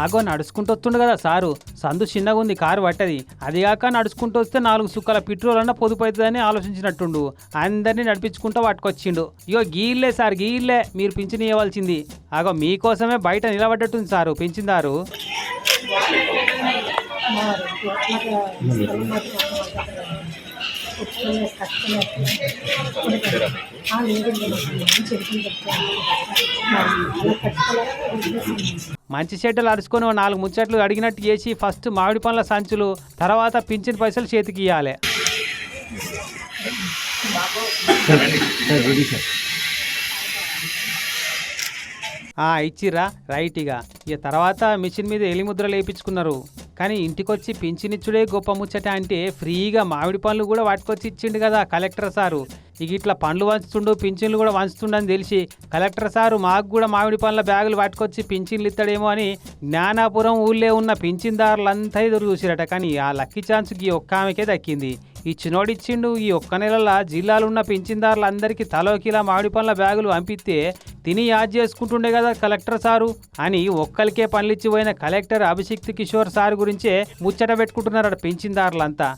అగో నడుచుకుంటూ వస్తుండు కదా సారు, సందు చిన్నగా ఉంది, కారు పట్టది, అదిగాక నడుచుకుంటూ వస్తే 4 సుక్కల పెట్రోల్ అన్న పొదుపు అవుతుందని ఆలోచించినట్టుండు. అందరినీ నడిపించుకుంటూ పట్టుకొచ్చిండు. ఇగో గీళ్ళే సార్, గీళ్ళే మీరు పింఛన్ ఇవ్వాల్సింది. అగో మీకోసమే బయట నిలబడ్డట్టుంది సారు పింఛన్దారు. మంచి చెడ్డలు అరుచుకొని 4 ముచ్చట్లు అడిగినట్టు చేసి ఫస్ట్ మామిడి పండ్ల సంచులు, తర్వాత పింఛన్ పైసలు చేతికి ఇవ్వాలి. ఇచ్చిర్రా రైట్. ఇక తర్వాత మిషన్ మీద ఎలిముద్రలు వేయించుకున్నారు. కానీ ఇంటికొచ్చి పింఛనిచ్చుడే గొప్ప ముచ్చట అంటే ఫ్రీగా మామిడి పండ్లు కూడా వాటికొచ్చి ఇచ్చిండు కదా కలెక్టర్ సారు. ఇక ఇట్లా పండ్లు వంచుతుండు, పింఛన్లు కూడా వంచుతుండని తెలిసి కలెక్టర్ సారు మాకు కూడా మామిడి పండ్ల బ్యాగులు వాటికొచ్చి పింఛన్లు ఇస్తాడేమో అని జ్ఞానాపురం ఊళ్ళో ఉన్న పింఛన్దారులంతా ఎదురు చూసిరట. కానీ ఆ లక్కీ ఛాన్స్కి ఒక్క ఆమెకే దక్కింది. ఇచ్చినోడిచ్చిండు. ఈ ఒక్క నెలల జిల్లాలో ఉన్న పింఛన్దారులందరికీ తలోకిలా మామిడి పండ్ల బ్యాగులు పంపిస్తే తిని యాద్ చేసుకుంటుండే కదా కలెక్టర్ సారు అని ఒక్కరికే పనులిచ్చిపోయిన కలెక్టర్ అభిషిక్త్ కిషోర్ సార్ గురించే ముచ్చట పెట్టుకుంటున్నారు పింఛన్దారులంతా.